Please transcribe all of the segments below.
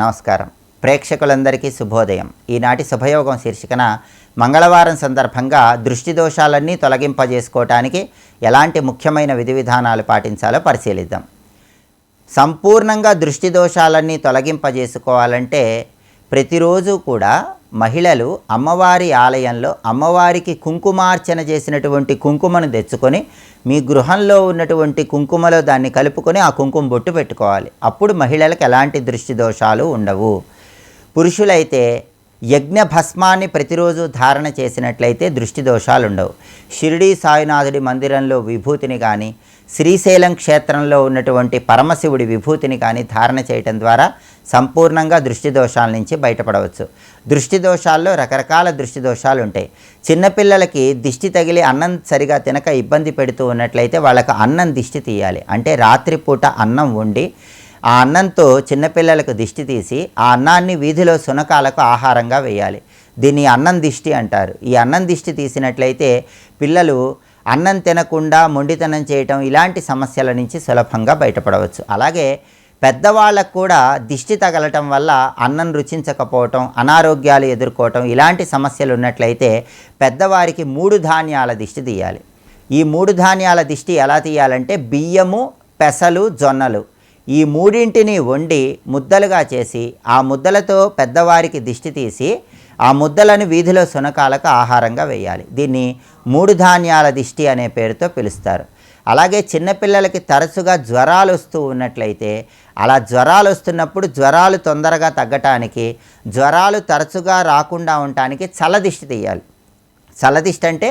నమస్కారం. ప్రేక్షకులందరికీ శుభోదయం. ఈనాటి శుభయోగం శీర్షికన మంగళవారం సందర్భంగా దృష్టి దోషాలన్నీ తొలగింపజేసుకోవటానికి ఎలాంటి ముఖ్యమైన విధి విధానాలు పాటించాలో పరిశీలిద్దాం. సంపూర్ణంగా దృష్టి దోషాలన్నీ తొలగింపజేసుకోవాలంటే ప్రతిరోజు కూడా మహిళలు అమ్మవారి ఆలయంలో అమ్మవారికి కుంకుమార్చన చేసినటువంటి కుంకుమను తెచ్చుకొని మీ గృహంలో ఉన్నటువంటి కుంకుమలో దాన్ని కలుపుకొని ఆ కుంకుమ బొట్టు పెట్టుకోవాలి. అప్పుడు మహిళలకు ఎలాంటి దృష్టి దోషాలు ఉండవు. పురుషులైతే యజ్ఞ భస్మాన్ని ప్రతిరోజు ధారణ చేసినట్లయితే దృష్టి దోషాలు ఉండవు. షిరిడీ సాయినాథుడి మందిరంలో విభూతిని కానీ, శ్రీశైలం క్షేత్రంలో ఉన్నటువంటి పరమశివుడి విభూతిని కానీ ధారణ చేయటం ద్వారా సంపూర్ణంగా దృష్టి దోషాల నుంచి బయటపడవచ్చు. దృష్టి దోషాల్లో రకరకాల దృష్టి దోషాలు ఉంటాయి. చిన్నపిల్లలకి దిష్టి తగిలి అన్నం సరిగా తినక ఇబ్బంది పెడుతూ ఉన్నట్లయితే వాళ్ళకు అన్నం దిష్టి తీయాలి. అంటే రాత్రిపూట అన్నం వండి ఆ అన్నంతో చిన్నపిల్లలకు దిష్టి తీసి ఆ అన్నాన్ని వీధిలో శునకాలకు ఆహారంగా వేయాలి. దీన్ని అన్నం దిష్టి అంటారు. ఈ అన్నం దిష్టి తీసినట్లయితే పిల్లలు అన్నం తినకుండా మొండితనం చేయటం ఇలాంటి సమస్యల నుంచి సులభంగా బయటపడవచ్చు. అలాగే పెద్దవాళ్ళకు కూడా దిష్టి తగలటం వల్ల అన్నం రుచించకపోవటం, అనారోగ్యాలు ఎదుర్కోవటం ఇలాంటి సమస్యలు ఉన్నట్లయితే పెద్దవారికి 3 ధాన్యాల దిష్టి తీయాలి. ఈ 3 ధాన్యాల దిష్టి ఎలా తీయాలంటే బియ్యము, పెసలు, జొన్నలు ఈ మూడింటిని వండి ముద్దలుగా చేసి ఆ ముద్దలతో పెద్దవారికి దిష్టి తీసి ఆ ముద్దలను వీధిలో శునకాలకు ఆహారంగా వేయాలి. దీన్ని 3 ధాన్యాల దిష్టి అనే పేరుతో పిలుస్తారు. అలాగే చిన్నపిల్లలకి తరచుగా జ్వరాలు వస్తూ ఉన్నట్లయితే అలా జ్వరాలు వస్తున్నప్పుడు జ్వరాలు తొందరగా తగ్గటానికి, జ్వరాలు తరచుగా రాకుండా ఉండటానికి చల్లదిష్టి తీయాలి. చల్లదిష్టి అంటే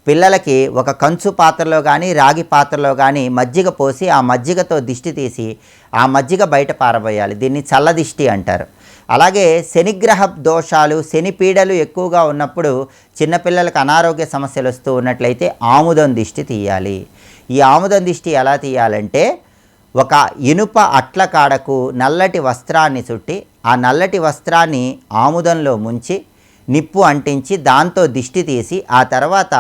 పిల్లలకి ఒక కంచు పాత్రలో కానీ రాగి పాత్రలో కానీ మజ్జిగ పోసి ఆ మజ్జిగతో దిష్టి తీసి ఆ మజ్జిగ బయట పారబోయాలి. దీన్ని చల్లదిష్టి అంటారు. అలాగే శనిగ్రహ దోషాలు, శని పీడలు ఎక్కువగా ఉన్నప్పుడు చిన్నపిల్లలకు అనారోగ్య సమస్యలు వస్తూ ఉన్నట్లయితే ఆముదం దిష్టి తీయాలి. ఈ ఆముదం దిష్టి ఎలా తీయాలంటే ఒక ఇనుప అట్ల కాడకు నల్లటి వస్త్రాన్ని చుట్టి ఆ నల్లటి వస్త్రాన్ని ఆముదంలో ముంచి నిప్పు అంటించి దాంతో దిష్టి తీసి ఆ తర్వాత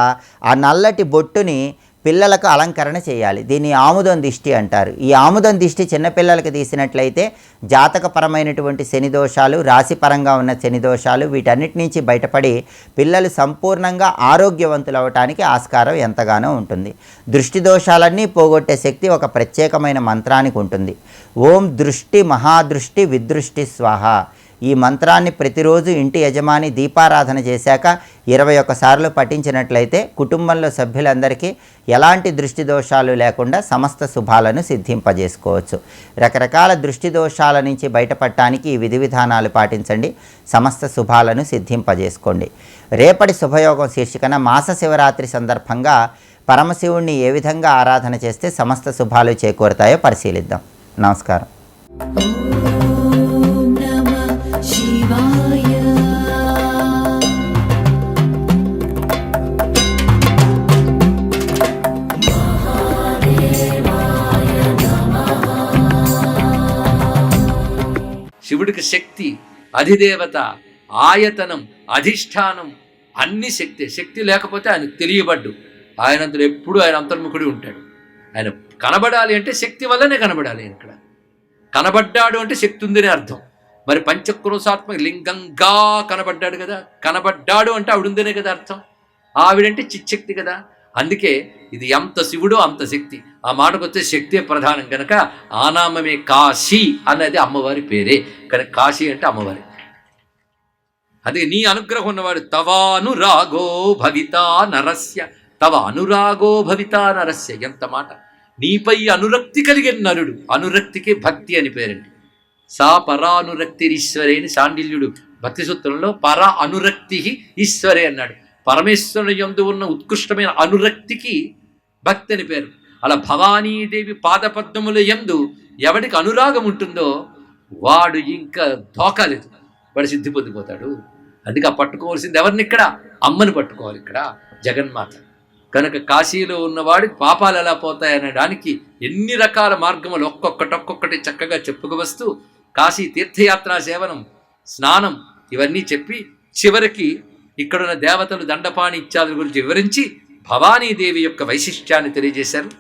ఆ నల్లటి బొట్టుని పిల్లలకు అలంకరణ చేయాలి. దీన్ని ఆముదం దిష్టి అంటారు. ఈ ఆముదం దిష్టి చిన్నపిల్లలకు తీసినట్లయితే జాతకపరమైనటువంటి శని దోషాలు, రాశిపరంగా ఉన్న శని దోషాలు వీటన్నిటి నుంచి బయటపడి పిల్లలు సంపూర్ణంగా ఆరోగ్యవంతులు అవ్వటానికి ఆస్కారం ఎంతగానో ఉంటుంది. దృష్టి దోషాలన్నీ పోగొట్టే శక్తి ఒక ప్రత్యేకమైన మంత్రానికి ఉంటుంది. ఓం దృష్టి మహాదృష్టి విదృష్టి స్వాహ. ఈ మంత్రాన్ని ప్రతిరోజు ఇంటి యజమాని దీపారాధన చేశాక 21 సార్లు పఠించినట్లయితే కుటుంబంలో సభ్యులందరికీ ఎలాంటి దృష్టి దోషాలు లేకుండా సమస్త శుభాలను సిద్ధింపజేసుకోవచ్చు. రకరకాల దృష్టి దోషాల నుంచి బయటపడటానికి ఈ విధి విధానాలు పాటించండి. సమస్త శుభాలను సిద్ధింపజేసుకోండి. రేపటి శుభయోగం శీర్షికన మాస శివరాత్రి సందర్భంగా పరమశివుణ్ణి ఏ విధంగా ఆరాధన చేస్తే సమస్త శుభాలు చేకూరుతాయో పరిశీలిద్దాం. నమస్కారం. శివుడికి శక్తి, అధిదేవత, ఆయతనం, అధిష్టానం అన్ని శక్తి. శక్తి లేకపోతే ఆయన తెలియబడ్డు. ఆయనంతలో ఎప్పుడు ఆయన అంతర్ముఖుడి ఉంటాడు. ఆయన కనబడాలి అంటే శక్తి వల్లనే కనబడాలి. ఇక్కడ కనబడ్డాడు అంటే శక్తి ఉందని అర్థం. మరి పంచక్రోశాత్మక లింగంగా కనబడ్డాడు కదా, కనబడ్డాడు అంటే ఆవిడుందనే కదా అర్థం. ఆవిడంటే చిచ్చక్తి కదా. అందుకే ఇది ఎంత శివుడో అంత శక్తి. ఆ మాటకు వచ్చే శక్తే ప్రధానం కనుక ఆ నామమే కాశీ అన్నది అమ్మవారి పేరే. కనుక కాశీ అంటే అమ్మవారి. అదే నీ అనుగ్రహం ఉన్నవాడు. తవానురాగో భవితా నరస్య, తవ అనురాగో భవితా నరస్య. ఎంత మాట! నీపై అనురక్తి కలిగిన నరుడు. అనురక్తికి భక్తి అని పేరండి. సా పరానురక్తిరీశ్వరే అని శాండిల్యుడు భక్తి సూత్రంలో పర అనురక్తి ఈశ్వరే అన్నాడు. పరమేశ్వరుని యందు ఉన్న ఉత్కృష్టమైన అనురక్తికి భక్తి అని పేరు. అలా భవానీదేవి పాదపద్మముల యందు ఎవడికి అనురాగం ఉంటుందో వాడు ఇంకా ధోకాలేదు, వాడు సిద్ధి పొందిపోతాడు. అందుకే పట్టుకోవాల్సింది ఎవరిని? ఇక్కడ అమ్మని పట్టుకోవాలి. ఇక్కడ జగన్మాత. కనుక కాశీలో ఉన్నవాడికి పాపాలు ఎలా పోతాయనడానికి ఎన్ని రకాల మార్గములు ఒక్కొక్కటి చక్కగా చెప్పుకు వస్తూ కాశీ తీర్థయాత్రా సేవనం, స్నానం ఇవన్నీ చెప్పి చివరికి ఇక్కడున్న దేవతలు దండపాణి ఇత్యాదుల గురించి వివరించి భవానీదేవి యొక్క వైశిష్ట్యాన్ని తెలియజేశారు.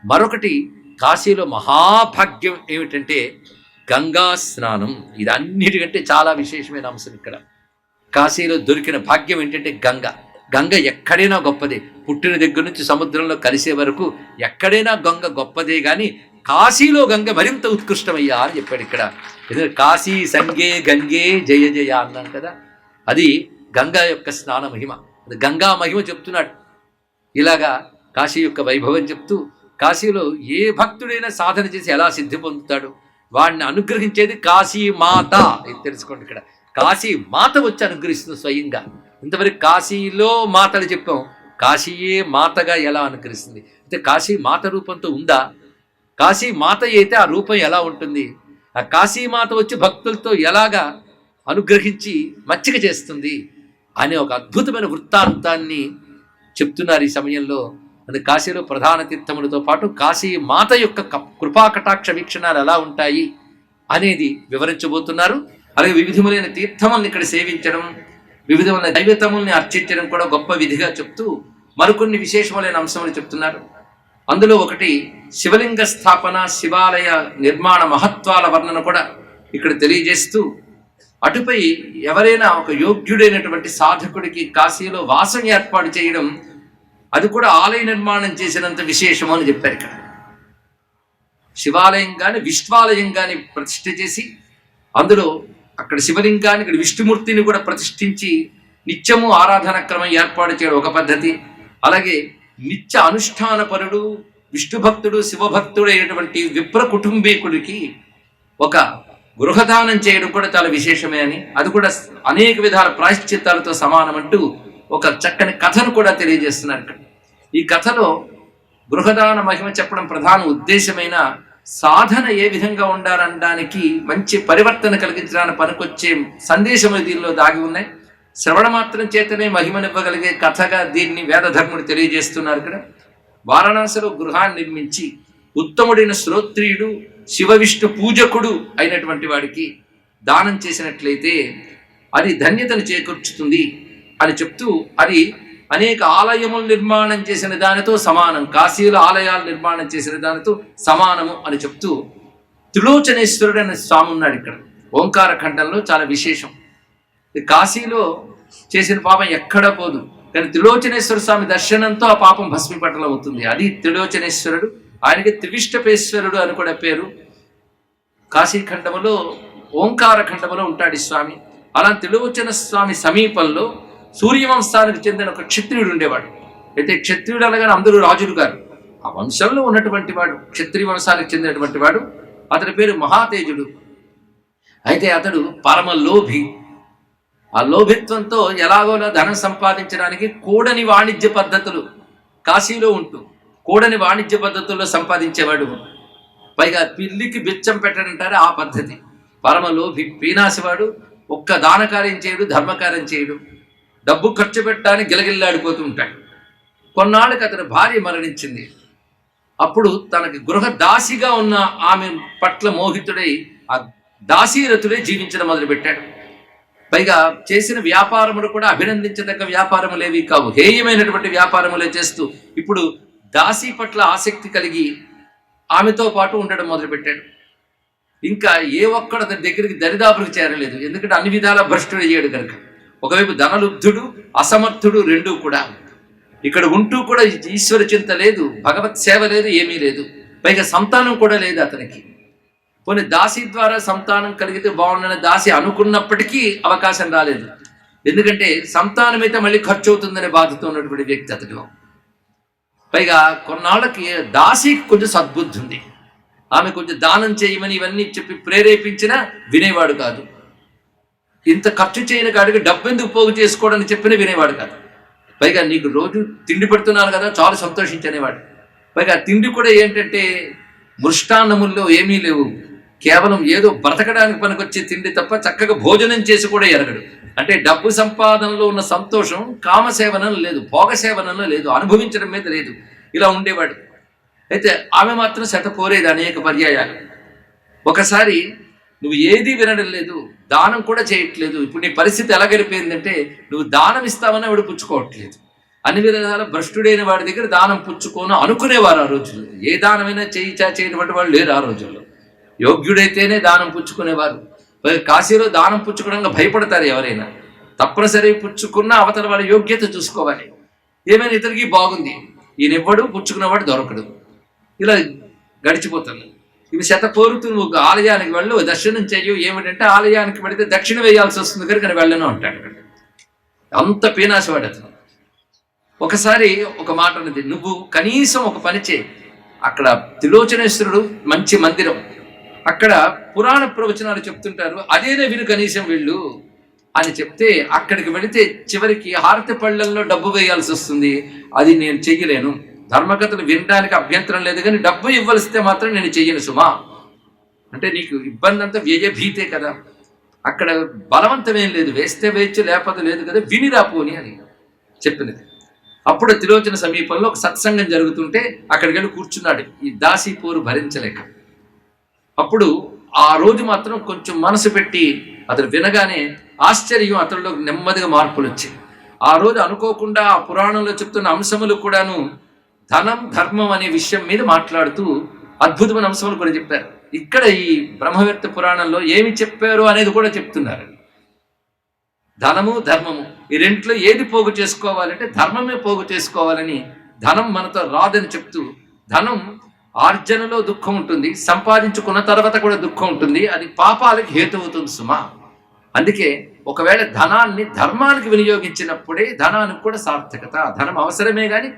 మరొకటి కాశీలో మహాభాగ్యం ఏమిటంటే గంగా స్నానం. ఇది అన్నిటికంటే చాలా విశేషమైన అంశం ఇక్కడ. కాశీలో దొరికిన భాగ్యం ఏంటంటే గంగ. గంగ ఎక్కడైనా గొప్పదే. పుట్టిన దగ్గర నుంచి సముద్రంలో కలిసే వరకు ఎక్కడైనా గంగ గొప్పదే, కానీ కాశీలో గంగ మరింత ఉత్కృష్టమయ్యా అని చెప్పాడు ఇక్కడ. ఎందుకంటే కాశీ సంగే గంగే జయ జయ అన్నాను కదా, అది గంగా యొక్క స్నాన మహిమ. అది గంగా మహిమ చెప్తున్నాడు. ఇలాగా కాశీ యొక్క వైభవం చెప్తూ, కాశీలో ఏ భక్తుడైనా సాధన చేసి ఎలా సిద్ధి పొందుతాడు, వాడిని అనుగ్రహించేది కాశీ మాత. ఇది తెలుసుకోండి. ఇక్కడ కాశీ మాత వచ్చి అనుగ్రహిస్తుంది స్వయంగా. ఇంతవరకు కాశీలో మాతలు చెప్పాం, కాశీయే మాతగా ఎలా అనుగ్రహిస్తుంది. అయితే కాశీ మాత రూపంతో ఉందా? కాశీ మాత అయితే ఆ రూపం ఎలా ఉంటుంది? ఆ కాశీ మాత వచ్చి భక్తులతో ఎలాగా అనుగ్రహించి మచ్చిక చేస్తుంది అనే ఒక అద్భుతమైన వృత్తాంతాన్ని చెప్తున్నారు ఈ సమయంలో. అది కాశీలో ప్రధాన తీర్థములతో పాటు కాశీ మాత యొక్క కృపాకటాక్ష వీక్షణాలు ఎలా ఉంటాయి అనేది వివరించబోతున్నారు. అలాగే వివిధములైన తీర్థములను ఇక్కడ సేవించడం, వివిధమైన దైవతముల్ని అర్చించడం కూడా గొప్ప విధిగా చెప్తూ మరికొన్ని విశేషములైన అంశములు చెప్తున్నారు. అందులో ఒకటి శివలింగ స్థాపన, శివాలయ నిర్మాణ మహత్వాల వర్ణన కూడా ఇక్కడ తెలియజేస్తూ, అటుపై ఎవరైనా ఒక యోగ్యుడైనటువంటి సాధకుడికి కాశీలో వాసం ఏర్పాటు చేయడం, అది కూడా ఆలయ నిర్మాణం చేసినంత విశేషము అని చెప్పారు. ఇక్కడ శివాలయం కానీ విశ్వాలయం కానీ ప్రతిష్ఠ చేసి, అందులో అక్కడ శివలింగాన్ని, ఇక్కడ విష్ణుమూర్తిని కూడా ప్రతిష్ఠించి నిత్యము ఆరాధన క్రమం ఏర్పాటు చేయడం ఒక పద్ధతి. అలాగే నిత్య అనుష్ఠాన పరుడు, విష్ణు భక్తుడు, శివభక్తుడు అయినటువంటి విప్ర కుటుంబీకుడికి ఒక గృహదానం చేయడం కూడా చాలా విశేషమే అని, అది కూడా అనేక విధాల ప్రాయశ్చిత్తాలతో సమానమంటూ ఒక చక్కని కథను కూడా తెలియజేస్తున్నారు. ఇక్కడ ఈ కథలో గృహదాన మహిమ చెప్పడం ప్రధాన ఉద్దేశమైన సాధన ఏ విధంగా ఉండాలనడానికి, మంచి పరివర్తన కలిగించడానికి పనికొచ్చే సందేశములు దీనిలో దాగి ఉన్నాయి. శ్రవణ మాత్రం చేతనే మహిమనివ్వగలిగే కథగా దీన్ని వేదధర్ముడు తెలియజేస్తున్నారు. ఇక్కడ వారణాసిలో గృహాన్ని నిర్మించి ఉత్తముడైన శ్రోత్రియుడు, శివ విష్ణు పూజకుడు అయినటువంటి వాడికి దానం చేసినట్లయితే అది ధన్యతను చేకూర్చుతుంది అని చెప్తూ, అది అనేక ఆలయములు నిర్మాణం చేసిన దానితో సమానం, కాశీలో ఆలయాలు నిర్మాణం చేసిన దానితో సమానము అని చెప్తూ, త్రిలోచనేశ్వరుడు అనే స్వామి ఉన్నాడు ఇక్కడ ఓంకార ఖండంలో. చాలా విశేషం. కాశీలో చేసిన పాపం ఎక్కడా పోదు, కానీ త్రిలోచనేశ్వర స్వామి దర్శనంతో ఆ పాపం భస్మీపటలం అవుతుంది. అది త్రిలోచనేశ్వరుడు. ఆయనకి త్రివిష్టపేశ్వరుడు అని కూడా పేరు. కాశీఖండములో ఓంకార ఖండములో ఉంటాడు ఈ స్వామి. అలా త్రిలోచన స్వామి సమీపంలో సూర్యవంశానికి చెందిన ఒక క్షత్రియుడు ఉండేవాడు. అయితే క్షత్రియుడు అనగానే అందరూ రాజులు గారు, ఆ వంశంలో ఉన్నటువంటి వాడు, క్షత్రియ వంశానికి చెందినటువంటి వాడు. అతని పేరు మహాతేజుడు. అయితే అతడు పరమ లోభి. ఆ లోభిత్వంతో ఎలాగోలా ధనం సంపాదించడానికి కూడని వాణిజ్య పద్ధతులు కాశీలో ఉంటూ కూడని వాణిజ్య పద్ధతుల్లో సంపాదించేవాడు. పైగా పిల్లికి బిచ్చం పెట్టడంటారు ఆ పద్ధతి. పరమ లోభి, పీనాసివాడు. ఒక్క దానకార్యం చేయడు, ధర్మకార్యం చేయడు. డబ్బు ఖర్చు పెట్టడానికి గిలగిల్లాడిపోతూ ఉంటాడు. కొన్నాళ్ళకి అతని భార్య మరణించింది. అప్పుడు తనకి గృహ దాసిగా ఉన్న ఆమె పట్ల మోహితుడై ఆ దాసీరతుడై జీవించడం మొదలుపెట్టాడు. పైగా చేసిన వ్యాపారములు కూడా అభినందించదగ్గ వ్యాపారములేవి కావు, హేయమైనటువంటి వ్యాపారములే చేస్తూ ఇప్పుడు దాసి పట్ల ఆసక్తి కలిగి ఆమెతో పాటు ఉండడం మొదలుపెట్టాడు. ఇంకా ఏ ఒక్కడ దగ్గరికి దరిదాపులకు చేరలేదు, ఎందుకంటే అన్ని విధాల భ్రష్టుడు అయ్యాడు కనుక. ఒకవైపు ధనలుబ్ధుడు, అసమర్థుడు, రెండూ కూడా. ఇక్కడ ఉంటూ కూడా ఈశ్వర చింత లేదు, భగవత్ సేవ లేదు, ఏమీ లేదు. పైగా సంతానం కూడా లేదు అతనికి. కొన్ని దాసి ద్వారా సంతానం కలిగితే బాగుండని దాసి అనుకున్నప్పటికీ అవకాశం రాలేదు. ఎందుకంటే సంతానం అయితే మళ్ళీ ఖర్చు అవుతుందనే బాధతో ఉన్నటువంటి వ్యక్తి అతడు. పైగా కొన్నాళ్ళకి దాసికి కొంచెం సద్బుద్ధి ఉంది. ఆమె కొంచెం దానం చేయమని ఇవన్నీ చెప్పి ప్రేరేపించినా వినేవాడు కాదు. ఇంత ఖర్చు చేయని కాడికి డబ్బు ఎందుకు పోగు చేసుకోవడానికి చెప్పినా వినేవాడు కాదు. పైగా నీకు రోజు తిండి పెడుతున్నాను కదా, చాలా సంతోషించనేవాడు. పైగా తిండి కూడా ఏంటంటే మృష్టాన్నముల్లో ఏమీ లేవు, కేవలం ఏదో బ్రతకడానికి పనికొచ్చే తిండి తప్ప చక్కగా భోజనం చేసి కూడా ఎరగడు. అంటే డబ్బు సంపాదనలో ఉన్న సంతోషం కామసేవనంలో లేదు, భోగసేవనంలో లేదు, అనుభవించడం మీద లేదు. ఇలా ఉండేవాడు. అయితే ఆమె మాత్రం శతపోరేది అనేక పర్యాయాలు. ఒకసారి నువ్వు ఏది వినడం లేదు, దానం కూడా చేయట్లేదు, ఇప్పుడు నీ పరిస్థితి ఎలా గడిపోయిందంటే నువ్వు దానం ఇస్తావని ఆవిడ పుచ్చుకోవట్లేదు. అన్ని విధాల భ్రష్టుడైన వాడి దగ్గర దానం పుచ్చుకోను అనుకునేవారు ఆ రోజుల్లో. ఏ దానమైనా చేయనటువంటి వాళ్ళు లేరు ఆ రోజుల్లో. యోగ్యుడైతేనే దానం పుచ్చుకునేవారు. కాశీలో దానం పుచ్చుకోవడంగా భయపడతారు ఎవరైనా. తప్పనిసరి పుచ్చుకున్న అవతల వాళ్ళ యోగ్యత చూసుకోవాలి. ఏమైనా ఇతరికి బాగుంది, ఈయనెవ్వడు పుచ్చుకున్నవాడు దొరకడు, ఇలా గడిచిపోతుంది. ఇవి శతపోరుతూ నువ్వు ఆలయానికి వెళ్ళు, దర్శనం చెయ్యు. ఏమిటంటే ఆలయానికి వెళితే దక్షిణ వేయాల్సి వస్తుంది కనుక వెళ్ళను అంటాడు. అంత పీనాశవాడు అతను. ఒకసారి ఒక మాట ఉన్నది, నువ్వు కనీసం ఒక పని చేయి. అక్కడ త్రిలోచనేశ్వరుడు మంచి మందిరం, అక్కడ పురాణ ప్రవచనాలు చెప్తుంటారు, అదేనే విను కనీసం వెళ్ళు అని చెప్తే అక్కడికి వెళితే చివరికి హారతి పళ్ళల్లో డబ్బు వేయాల్సి వస్తుంది. అది నేను చెయ్యలేను. ధర్మకథలు వినడానికి అభ్యంతరం లేదు, కానీ డబ్బు ఇవ్వలిస్తే మాత్రం నేను చెయ్యను సుమా అంటే నీకు ఇబ్బంది అంతా వ్యయభీతే కదా, అక్కడ బలవంతమేం లేదు, వేస్తే వేయచ్చు లేకపోతే లేదు కదా, విని రాపోని అని చెప్పినది. అప్పుడు త్రిలోచన సమీపంలో ఒక సత్సంగం జరుగుతుంటే అక్కడికి వెళ్ళి కూర్చున్నాడు, ఈ దాసీపోరు భరించలేక. అప్పుడు ఆ రోజు మాత్రం కొంచెం మనసు పెట్టి అతను వినగానే ఆశ్చర్యం, అతనిలో నెమ్మదిగా మార్పులు వచ్చాయి. ఆ రోజు అనుకోకుండా ఆ పురాణంలో చెప్తున్న అంశములు కూడాను ధనం ధర్మం అనే విషయం మీద మాట్లాడుతూ అద్భుతమైన అంశములు కూడా చెప్పారు. ఇక్కడ ఈ బ్రహ్మవేత్త పురాణంలో ఏమి చెప్పారు అనేది కూడా చెప్తున్నారు. ధనము ధర్మము ఈ రెంట్లో ఏది పోగు చేసుకోవాలంటే ధర్మమే పోగు చేసుకోవాలని, ధనం మనతో రాదని చెప్తూ, ధనం ఆర్జనలో దుఃఖం ఉంటుంది, సంపాదించుకున్న తర్వాత కూడా దుఃఖం ఉంటుంది, అది పాపాలకు హేతు అవుతుంది సుమా. అందుకే ఒకవేళ ధనాన్ని ధర్మానికి వినియోగించినప్పుడే ధనానికి కూడా సార్థకత. ధనం అవసరమే కానీ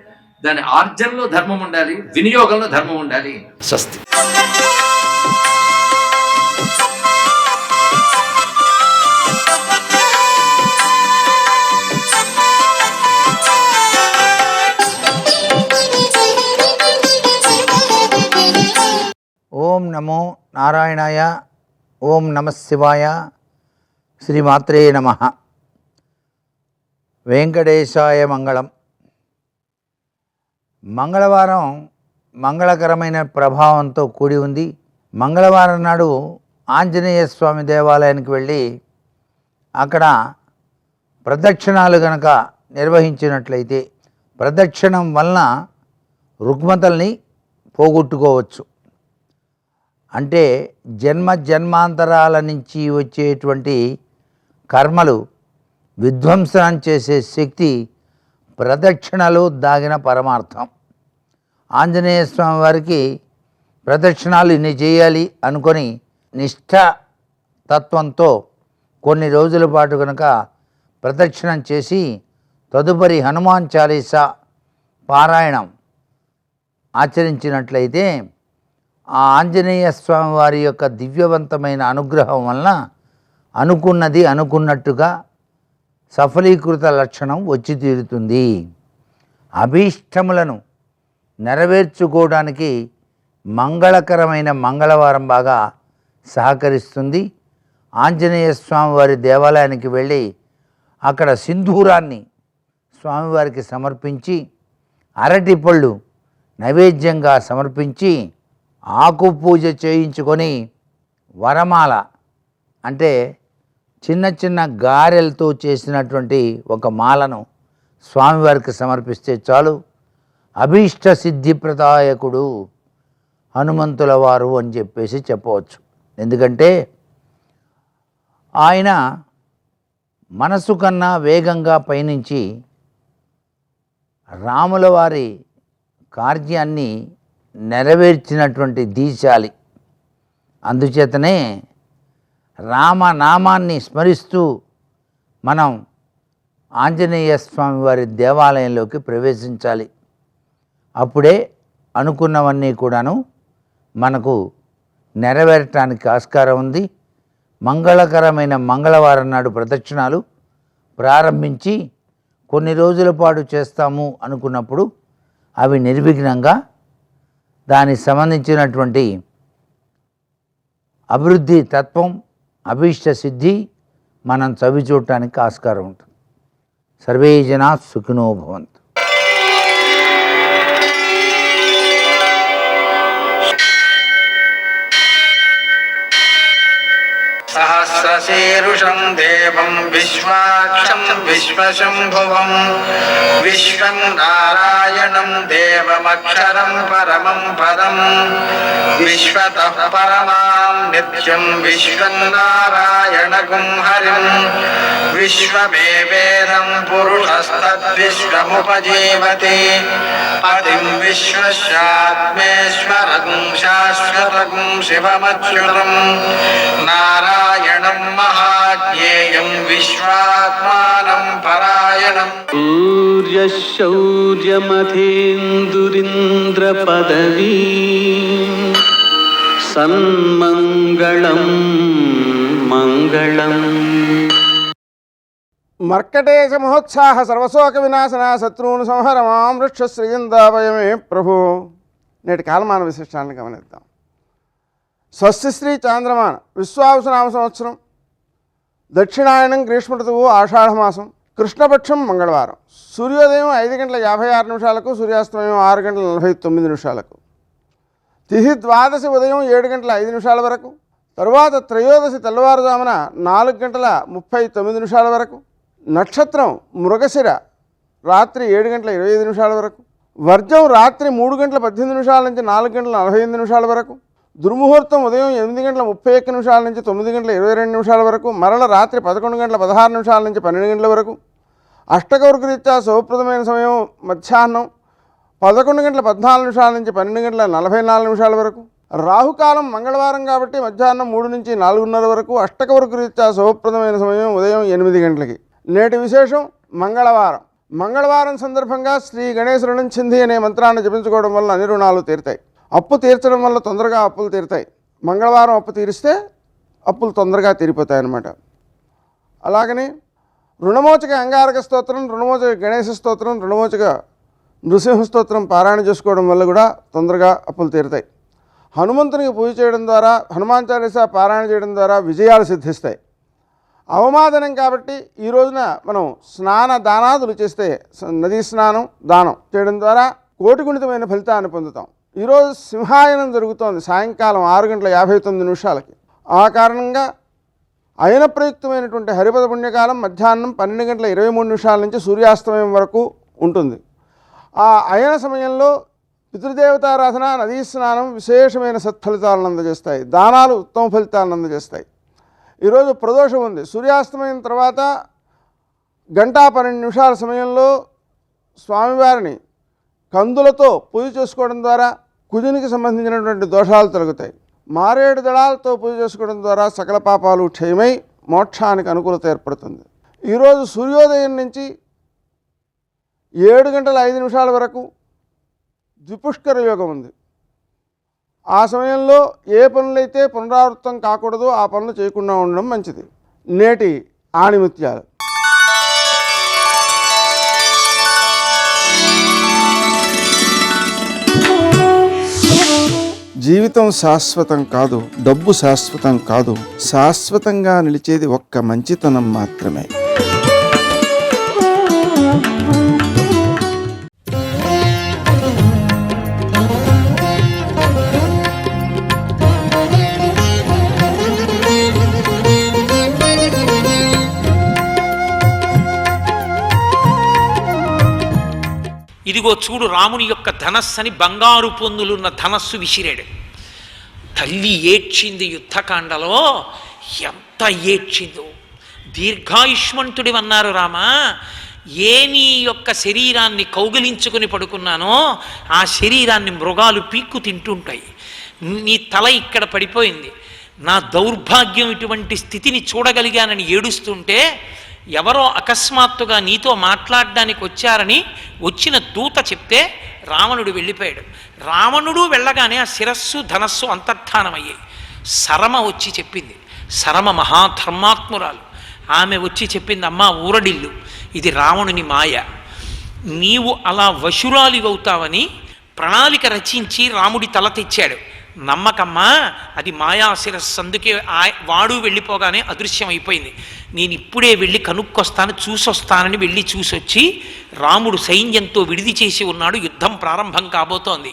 దాని ఆర్జనలో ధర్మం ఉండాలి, వినియోగంలో ధర్మం ఉండాలి. స్వస్తి. ఓం నమో నారాయణాయ. ఓం నమ శివాయ. శ్రీమాత్రే నమః. వెంకటేశాయ మంగళం. మంగళవారం మంగళకరమైన ప్రభావంతో కూడి ఉంది. మంగళవారం నాడు ఆంజనేయ స్వామి దేవాలయానికి వెళ్ళి అక్కడ ప్రదక్షిణాలు గనక నిర్వహించినట్లయితే ప్రదక్షిణం వలన రుగ్మతల్ని పోగొట్టుకోవచ్చు. అంటే జన్మ జన్మాంతరాల నుంచి వచ్చేటువంటి కర్మలు విధ్వంసనం చేసే శక్తి ప్రదక్షిణలో దాగిన పరమార్థం. ఆంజనేయ స్వామి వారికి ప్రదక్షిణాలు ఇన్ని చేయాలి అనుకొని నిష్ఠతత్వంతో కొన్ని రోజుల పాటు కనుక ప్రదక్షిణం చేసి తదుపరి హనుమాన్ చాలీసా పారాయణం ఆచరించినట్లయితే ఆ ఆంజనేయ స్వామి వారి యొక్క దివ్యవంతమైన అనుగ్రహం వలన అనుకున్నది అనుకున్నట్టుగా సఫలీకృత లక్షణం వచ్చి తీరుతుంది. అభీష్టములను నెరవేర్చుకోవడానికి మంగళకరమైన మంగళవారం బాగా సహకరిస్తుంది. ఆంజనేయ స్వామి వారి దేవాలయానికి వెళ్ళి అక్కడ సింధూరాన్ని స్వామివారికి సమర్పించి, అరటిపళ్ళు నైవేద్యంగా సమర్పించి, ఆకు పూజ చేయించుకొని వరమాల అంటే చిన్న చిన్న గారెలతో చేసినటువంటి ఒక మాలను స్వామివారికి సమర్పిస్తే చాలు. అభీష్ట సిద్ధిప్రదాయకుడు హనుమంతుల వారు అని చెప్పేసి చెప్పవచ్చు. ఎందుకంటే ఆయన మనసు కన్నా వేగంగా పయనించి రాముల వారి కార్యాన్ని నెరవేర్చినటువంటి దీశాలి. అందుచేతనే రామనామాన్ని స్మరిస్తూ మనం ఆంజనేయ స్వామి వారి దేవాలయంలోకి ప్రవేశించాలి. అప్పుడే అనుకున్నవన్నీ కూడాను మనకు నెరవేరటానికి ఆస్కారం ఉంది. మంగళకరమైన మంగళవారం నాడు ప్రదక్షిణాలు ప్రారంభించి కొన్ని రోజుల పాటు చేస్తాము అనుకున్నప్పుడు అవి నిర్విఘ్నంగా దానికి సంబంధించినటువంటి అభివృద్ధి తత్వం, అభీష్ట సిద్ధి మనం చవి చూడటానికి ఆస్కారం ఉంటుంది. సర్వే జనా సుఖినో భవంతు. सहस्रशीर्षं देवं विश्वाक्षं विश्वशम्भुवं विश्वं नारायणं देवमक्षरं परमं पदं विश्वतः परमां नित्यं विश्वं नारायणगुं हरिं विश्वमेवेदं पुरुषस्तद्विश्वमुपजीवति पतिं विश्वस्यात्मेश्वरगुं शाश्वतगुं शिवमच्युतं नारायणं महाज्ञेयं विश्वात्मानं परायणम् सूर्यशौर्यमथेन्दुरिन्द्रपदवी सन्मङ्गलं मङ्गलम् మర్కటేశ మహోత్సాహ సర్వశోక వినాశన శత్రువును సంహర మాం వృక్షశ్రీయందావయమే ప్రభు. నేటి కాలమాన విశిష్టాలను గమనిద్దాం. స్వస్తిశ్రీ చాంద్రమాన విశ్వావసునామ సంవత్సరం, దక్షిణాయనం గ్రీష్మ ఋతువు, ఆషాఢమాసం, కృష్ణపక్షం, మంగళవారం. సూర్యోదయం 5:56 సూర్యాస్తమయం 6:49. తిథి ద్వాదశి ఉదయం 7:05 వరకు, తరువాత త్రయోదశి తెల్లవారుజామున 4:39 వరకు, నక్షత్రం మృగశిర రాత్రి 7:25 వరకు, వర్జం రాత్రి 3:18 నుంచి 4:48 వరకు, దుర్ముహూర్తం ఉదయం 8:31 నుంచి 9:22 వరకు, మరల రాత్రి 11:16 నుంచి 12 వరకు, అష్టకౌర్గరీత్యా శుభప్రదమైన సమయం మధ్యాహ్నం 11:14 నుంచి 12:44 వరకు, రాహుకాలం మంగళవారం కాబట్టి మధ్యాహ్నం 3 నుంచి 4:30 వరకు, అష్టకౌర్గరీత్యా శుభప్రదమైన సమయం ఉదయం 8 గంటలకి. నేటి విశేషం మంగళవారం. మంగళవారం సందర్భంగా శ్రీ గణేశ రుణం చింది అనే మంత్రాన్ని జపించుకోవడం వల్ల అన్ని రుణాలు తీరుతాయి. అప్పు తీర్చడం వల్ల తొందరగా అప్పులు తీరుతాయి. మంగళవారం అప్పు తీరిస్తే అప్పులు తొందరగా తీరిపోతాయి అన్నమాట. అలాగని రుణమోచక అంగారక స్తోత్రం, రుణమోచక గణేశ స్తోత్రం, రుణమోచక నృసింహ స్తోత్రం పారాయణ చేసుకోవడం వల్ల కూడా తొందరగా అప్పులు తీరుతాయి. హనుమంతునికి పూజ చేయడం ద్వారా, హనుమాన్ చాలీసా పారాయణ చేయడం ద్వారా విజయాలు సిద్ధిస్తాయి. అవమాదనం కాబట్టి ఈ రోజున మనం స్నాన దానాదులు చేస్తే, నదీ స్నానం దానం చేయడం ద్వారా కోటిగుణితమైన ఫలితాన్ని పొందుతాం. ఈరోజు సింహాయనం జరుగుతోంది సాయంకాలం 6:59. ఆ కారణంగా అయన ప్రయుక్తమైనటువంటి హరిపద పుణ్యకాలం మధ్యాహ్నం 12:23 నుంచి సూర్యాస్తమయం వరకు ఉంటుంది. ఆ అయన సమయంలో పితృదేవతారాధన, నదీ స్నానం విశేషమైన సత్ఫలితాలను అందజేస్తాయి. దానాలు ఉత్తమ ఫలితాలను అందజేస్తాయి. ఈరోజు ప్రదోషం ఉంది. సూర్యాస్తమయం తర్వాత 1:12 సమయంలో స్వామివారిని కందులతో పూజ చేసుకోవడం ద్వారా కుజునికి సంబంధించినటువంటి దోషాలు తొలగుతాయి. మారేడు దళాలతో పూజ చేసుకోవడం ద్వారా సకల పాపాలు క్షయమై మోక్షానికి అనుకూలత ఏర్పడుతుంది. ఈరోజు సూర్యోదయం నుంచి 7:05 వరకు ద్విపుష్కర యోగం ఉంది. ఆ సమయంలో ఏ పనులైతే పునరావృతం కాకూడదో ఆ పనులు చేయకుండా ఉండడం మంచిది. నేటి ఆణిముత్యాలు. జీవితం శాశ్వతం కాదు, డబ్బు శాశ్వతం కాదు, శాశ్వతంగా నిలిచేది ఒక్క మంచితనం మాత్రమే. ఇదిగో చూడు, రాముని యొక్క ధనస్సుని బంగారు పొందులున్న ధనస్సు విసిరాడు. తల్లి ఏడ్చింది. యుద్ధకాండలో ఎంత ఏడ్చిందో. దీర్ఘాయుష్మంతుడివన్నారు రామా, ఏ నీ యొక్క శరీరాన్ని కౌగిలించుకుని పడుకున్నానో ఆ శరీరాన్ని మృగాలు పీక్కు తింటుంటాయి. నీ తల ఇక్కడ పడిపోయింది. నా దౌర్భాగ్యం ఇటువంటి స్థితిని చూడగలిగానని ఏడుస్తుంటే ఎవరో అకస్మాత్తుగా నీతో మాట్లాడడానికి వచ్చారని వచ్చిన దూత చెప్తే రావణుడు వెళ్ళిపోయాడు. రావణుడు వెళ్ళగానే ఆ శిరస్సు ధనస్సు అంతర్ధానమయ్యాయి. సరమ వచ్చి చెప్పింది. సరమ మహాధర్మాత్మురాలు. ఆమె వచ్చి చెప్పింది, అమ్మా ఊరడిల్లు, ఇది రావణుని మాయ. నీవు అలా వశురాలివవుతావని ప్రణాళిక రచించి రాముడి తల తెచ్చాడు. నమ్మకమ్మా, అది మాయాశిరస్సు. అందుకే వాడు వెళ్ళిపోగానే అదృశ్యమైపోయింది. నేను ఇప్పుడే వెళ్ళి కనుక్కొస్తాను, చూసొస్తానని వెళ్ళి చూసొచ్చి రాముడు సైన్యంతో విడిది చేసి ఉన్నాడు. యుద్ధం ప్రారంభం కాబోతోంది.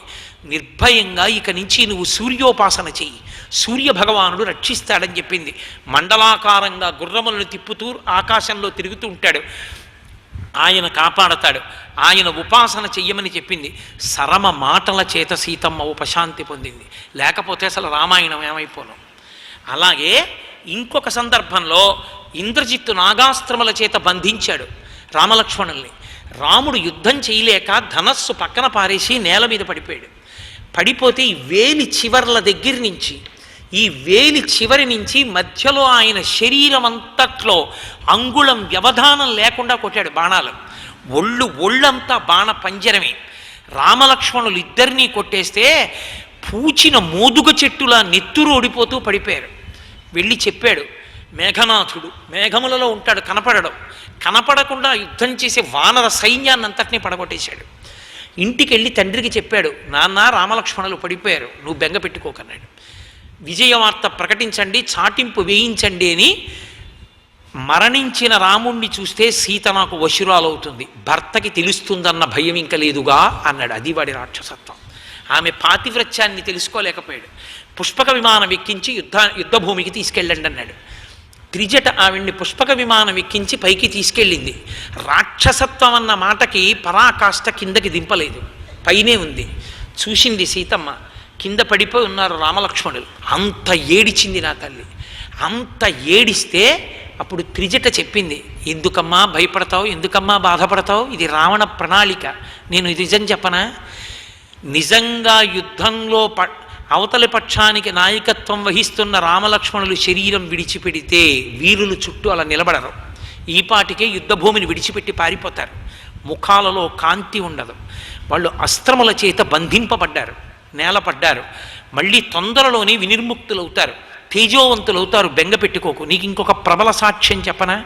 నిర్భయంగా ఇక నుంచి నువ్వు సూర్యోపాసన చెయ్యి. సూర్య భగవానుడు రక్షిస్తాడని చెప్పింది. మండలాకారంగా గుర్రములను తిప్పుతూ ఆకాశంలో తిరుగుతూ ఉంటాడు, ఆయన కాపాడతాడు. ఆయన ఉపాసన చెయ్యమని చెప్పింది. సరమ మాటల చేత సీతమ్మ ఉపశాంతి పొందింది, లేకపోతే అసలు రామాయణం ఏమైపోను. అలాగే ఇంకొక సందర్భంలో ఇంద్రజిత్తు నాగాస్త్రముల చేత బంధించాడు రామలక్ష్మణుల్ని. రాముడు యుద్ధం చేయలేక ధనస్సు పక్కన పారేసి నేల మీద పడిపోయాడు. పడిపోతే ఈ వేలి చివర్ల దగ్గర నుంచి, ఈ వేలి చివరి నుంచి మధ్యలో ఆయన శరీరం అంతట్లో అంగుళం వ్యవధానం లేకుండా కొట్టాడు బాణాలు. ఒళ్ళంతా బాణ పంజరమే. రామలక్ష్మణులు ఇద్దరినీ కొట్టేస్తే పూచిన మోదుగ చెట్టులా నెత్తురు ఓడిపోతూ పడిపోయారు. వెళ్ళి చెప్పాడు మేఘనాథుడు, మేఘములలో ఉంటాడు, కనపడకుండా యుద్ధం చేసే వానర సైన్యాన్ని అంతటినీ పడగొట్టేశాడు. ఇంటికి వెళ్ళి తండ్రికి చెప్పాడు, నాన్న రామలక్ష్మణులు పడిపోయారు, నువ్వు బెంగ పెట్టుకోకన్నాడు. విజయవార్త ప్రకటించండి, చాటింపు వేయించండి అని. మరణించిన రాముణ్ణి చూస్తే సీత నాకు వశురాలవుతుంది, భర్తకి తెలుస్తుందన్న భయం ఇంక లేదుగా అన్నాడు. అది వాడి రాక్షసత్వం. ఆమె పాతివ్రత్యాన్ని తెలుసుకోలేకపోయాడు. పుష్పక విమానం ఎక్కించి యుద్ధభూమికి తీసుకెళ్ళండి అన్నాడు. త్రిజట ఆవిడ్ని పుష్పక విమానం ఎక్కించి పైకి తీసుకెళ్ళింది. రాక్షసత్వం అన్న మాటకి పరాకాష్ట కిందకి దింపలేదు, పైనే ఉంది. చూసింది సీతమ్మ, కింద పడిపోయి ఉన్నారు రామలక్ష్మణులు. అంత ఏడిచింది నా తల్లి. అంత ఏడిస్తే అప్పుడు త్రిజట చెప్పింది, ఎందుకమ్మా భయపడతావు, ఎందుకమ్మా బాధపడతావు, ఇది రావణ ప్రణాళిక. నేను నిజం చెప్పనా, నిజంగా యుద్ధంలో అవతలి పక్షానికి నాయకత్వం వహిస్తున్న రామలక్ష్మణులు శరీరం విడిచిపెడితే వీరులు చుట్టూ అలా నిలబడరు. ఈపాటికే యుద్ధభూమిని విడిచిపెట్టి పారిపోతారు. ముఖాలలో కాంతి ఉండదు. వాళ్ళు అస్త్రముల చేత బంధింపబడ్డారు, నేలపడ్డారు. మళ్ళీ తొందరలోనే వినిర్ముక్తులవుతారు, తేజోవంతులవుతారు. బెంగ పెట్టుకోకు. నీకు ఇంకొక ప్రబల సాక్ష్యం చెప్పనా,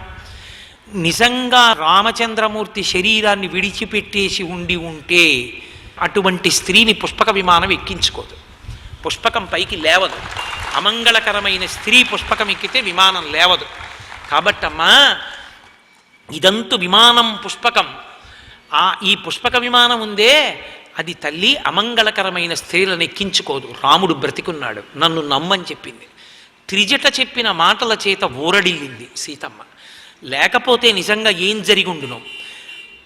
నిజంగా రామచంద్రమూర్తి శరీరాన్ని విడిచిపెట్టేసి ఉంటే అటువంటి స్త్రీని పుష్పక విమానం ఎక్కించుకోదు, పుష్పకం పైకి లేవదు. అమంగళకరమైన స్త్రీ పుష్పకం ఎక్కితే విమానం లేవదు. కాబట్టమ్మా ఇదంతు విమానం పుష్పకం. ఈ పుష్పక విమానం ఉందే అది తల్లి అమంగళకరమైన స్త్రీలను ఎక్కించుకోదు. రాముడు బ్రతికున్నాడు, నన్ను నమ్మని చెప్పింది. త్రిజట చెప్పిన మాటల చేత ఊరడిల్లింది సీతమ్మ. లేకపోతే నిజంగా ఏం జరిగి ఉండును.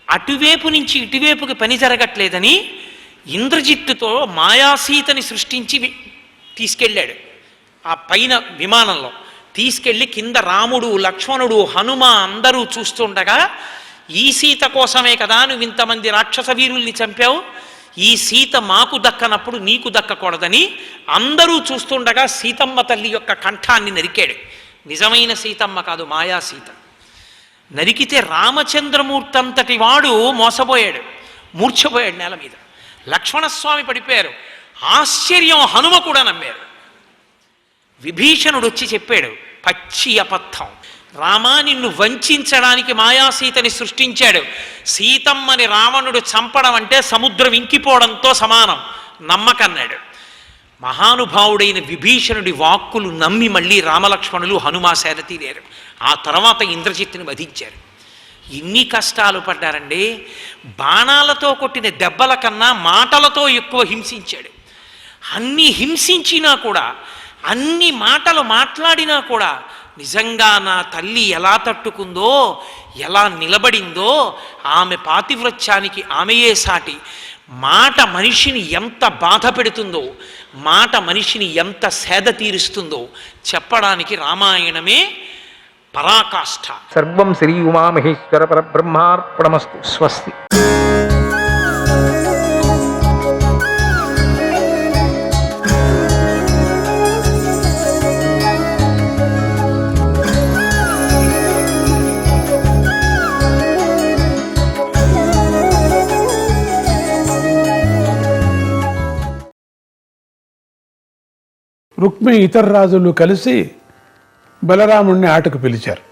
అటువైపు నుంచి ఇటువైపుకి పని జరగట్లేదని ఇంద్రజిత్తుతో మాయాసీతని సృష్టించి తీసుకెళ్ళాడు. ఆ పైన విమానంలో తీసుకెళ్ళి కింద రాముడు, లక్ష్మణుడు, హనుమ అందరూ చూస్తుండగా, ఈ సీత కోసమే కదా నువ్వు ఇంతమంది రాక్షస వీరుల్ని చంపావు, ఈ సీత మాకు దక్కనప్పుడు నీకు దక్కకూడదని అందరూ చూస్తుండగా సీతమ్మ తల్లి యొక్క కంఠాన్ని నరికాడు. నిజమైన సీతమ్మ కాదు, మాయా సీత. నరికితే రామచంద్రమూర్తి అంతటి వాడు మోసపోయాడు, మూర్ఛపోయాడు నేల మీద. లక్ష్మణస్వామి పడిపోయారు. ఆశ్చర్యం, హనుమ కూడా నమ్మారు. విభీషణుడు వచ్చి చెప్పాడు, పచ్చి అబద్ధం, రామా నిన్ను వంచడానికి మాయాసీతని సృష్టించాడు. సీతమ్మని రావణుడు చంపడం అంటే సముద్రం ఇంకిపోవడంతో సమానం, నమ్మకన్నాడు. మహానుభావుడైన విభీషణుడి వాక్కులు నమ్మి మళ్ళీ రామలక్ష్మణులు హనుమా సేద తీరారు. ఆ తర్వాత ఇంద్రజిత్తుని వధించారు. ఇన్ని కష్టాలు పడ్డారండి. బాణాలతో కొట్టిన దెబ్బల కన్నా మాటలతో ఎక్కువ హింసించాడు. అన్ని హింసించినా కూడా, అన్ని మాటలు మాట్లాడినా కూడా నిజంగా నా తల్లి ఎలా తట్టుకుందో, ఎలా నిలబడిందో, ఆమె పాతివ్రత్యానికి ఆమెయే సాటి. మాట మనిషిని ఎంత బాధ పెడుతుందో, మాట మనిషిని ఎంత సేద తీరుస్తుందో చెప్పడానికి రామాయణమే పరాకాష్ఠ. సర్వం శ్రీ ఉమామహేశ్వర పరబ్రహ్మార్పణమస్తు. స్వస్తి. రుక్మి ఇతర రాజులు కలిసి బలరాముణ్ణి ఆటకు పిలిచారు.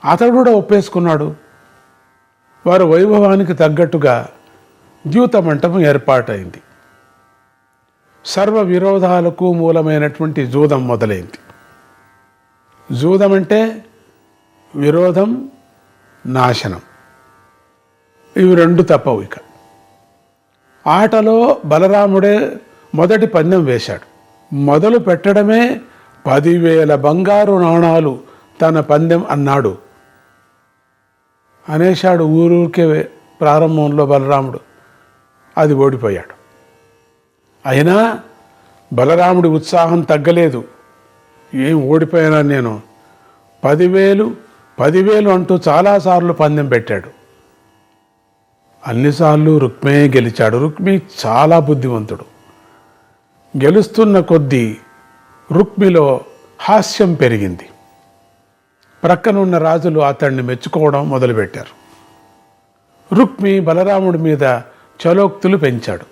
అతడు కూడా ఒప్పేసుకున్నాడు. వారు వైభవానికి తగ్గట్టుగా ద్యూత మంటపం ఏర్పాటైంది. సర్వ విరోధాలకు మూలమైనటువంటి జూదం మొదలైంది. జూదం అంటే విరోధం, నాశనం, ఇవి రెండు తప్పవు. ఇక ఆటలో బలరాముడే మొదటి పందెం వేశాడు. మొదలు పెట్టడమే 10,000 బంగారు నాణాలు తన పందెం అన్నాడు అనేశాడు. ఊరూరికే ప్రారంభంలో బలరాముడు. అది ఓడిపోయాడు. అయినా బలరాముడి ఉత్సాహం తగ్గలేదు. ఏం ఓడిపోయినా నేను 10,000 అంటూ చాలాసార్లు పందెం పెట్టాడు. అన్నిసార్లు రుక్మే గెలిచాడు. రుక్మి చాలా బుద్ధివంతుడు. గెలుస్తున్న కొద్దీ రుక్మిలో హాస్యం పెరిగింది. ప్రక్కనున్న రాజులు అతన్ని మెచ్చుకోవడం మొదలుపెట్టారు. రుక్మి బలరాముడి మీద చలోక్తులు పెంచాడు.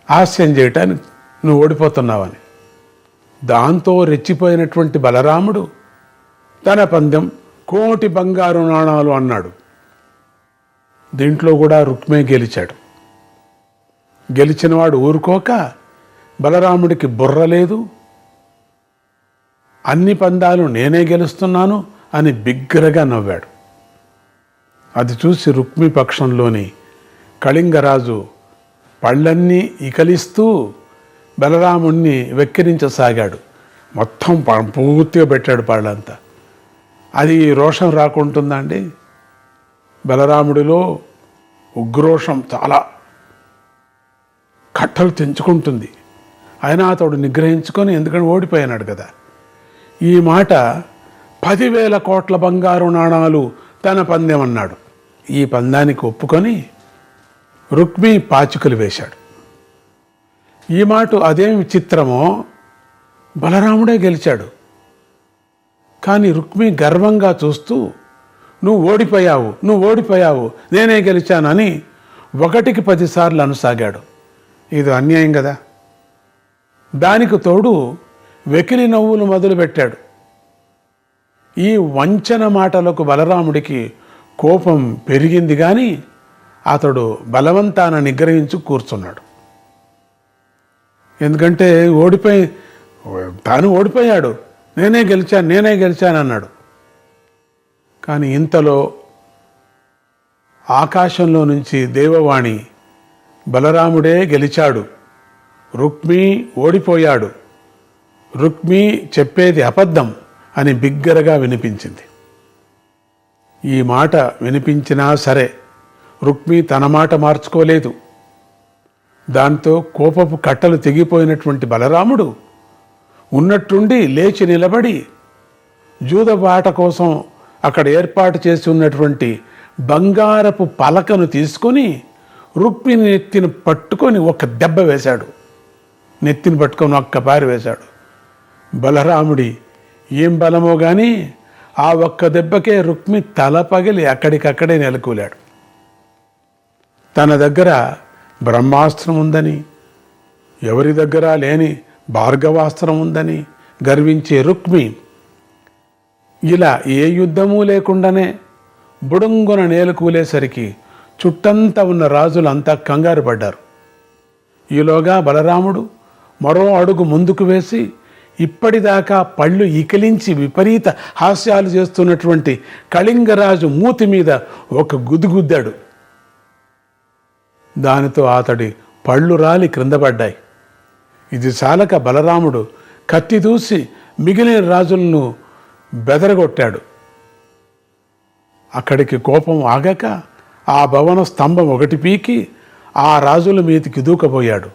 హాస్యం చేయటానికి నువ్వు ఓడిపోతున్నావని. దాంతో రెచ్చిపోయినటువంటి బలరాముడు తన పందెం 1,000,000 బంగారు నాణాలు అన్నాడు. దీంట్లో కూడా రుక్మే గెలిచాడు. గెలిచినవాడు ఊరుకోక బలరాముడికి బుర్ర లేదు, అన్ని పందాలు నేనే గెలుస్తున్నాను అని బిగ్గరగా నవ్వాడు. అది చూసి రుక్మి పక్షంలోని కళింగరాజు పళ్ళన్నీ ఇకలిస్తూ బలరాముణ్ణి వెక్కిరించసాగాడు. మొత్తం పూర్తిగా పెట్టాడు పళ్ళంతా. అది రోషం రాకుంటుందండి. బలరాముడిలో ఉగ్రోషం చాలా కట్టలు తెంచుకుంటుంది. అయినా అతడు నిగ్రహించుకొని, ఎందుకంటే ఓడిపోయినాడు కదా. ఈ మాట 10,000 కోట్ల బంగారు నాణాలు తన పందెం అన్నాడు. ఈ పందానికి ఒప్పుకొని రుక్మి పాచికలు వేశాడు. ఈ మాట అదేం విచిత్రమో, బలరాముడే గెలిచాడు. కానీ రుక్మి గర్వంగా చూస్తూ, నువ్వు ఓడిపోయావు, నేనే గెలిచానని 1కి 10 సార్లు అనసాగాడు. ఇది అన్యాయం కదా. దానికి తోడు వెకిలి నవ్వులు మొదలుపెట్టాడు. ఈ వంచన మాటలకు బలరాముడికి కోపం పెరిగింది. కానీ అతడు బలవంతాన నిగ్రహించు కూర్చున్నాడు. ఎందుకంటే తాను ఓడిపోయాడు, నేనే గెలిచాను అన్నాడు. కానీ ఇంతలో ఆకాశంలో నుంచి దేవవాణి, బలరాముడే గెలిచాడు, రుక్మి ఓడిపోయాడు, రుక్మి చెప్పేది అబద్ధం అని బిగ్గరగా వినిపించింది. ఈ మాట వినిపించినా సరే రుక్మి తన మాట మార్చుకోలేదు. దాంతో కోపపు కట్టలు తెగిపోయినటువంటి బలరాముడు ఉన్నట్టుండి లేచి నిలబడి జూదబాట కోసం అక్కడ ఏర్పాటు చేసి ఉన్నటువంటి బంగారపు పలకను తీసుకొని రుక్మిని నెత్తిని పట్టుకొని ఒక దెబ్బ వేశాడు. నెత్తిని పట్టుకొని ఒక్క పారి వేశాడు. బలరాముడి ఏం బలమో కానీ ఆ ఒక్క దెబ్బకే రుక్మి తల పగిలి అక్కడికక్కడే నెలకూలాడు. తన దగ్గర బ్రహ్మాస్త్రం ఉందని, ఎవరి దగ్గర లేని భార్గవాస్త్రం ఉందని గర్వించే రుక్మి ఇలా ఏ యుద్ధమూ లేకుండానే బుడుంగున నేలకూలేసరికి చుట్టంతా ఉన్న రాజులంతా కంగారు పడ్డారు. ఈలోగా బలరాముడు మరో అడుగు ముందుకు వేసి ఇప్పటిదాకా పళ్ళు ఇకిలించి విపరీత హాస్యాలు చేస్తున్నటువంటి కళింగరాజు మూతి మీద ఒక గుద్దుగుద్దాడు. దానితో అతడి పళ్ళు రాలి క్రింద పడ్డాయి. ఇది చాలక బలరాముడు కత్తి దూసి మిగిలిన రాజులను బెదరగొట్టాడు. అక్కడికి కోపం ఆగక ఆ భవన స్తంభం ఒకటి పీకి ఆ రాజుల మీదికి దూకపోయాడు.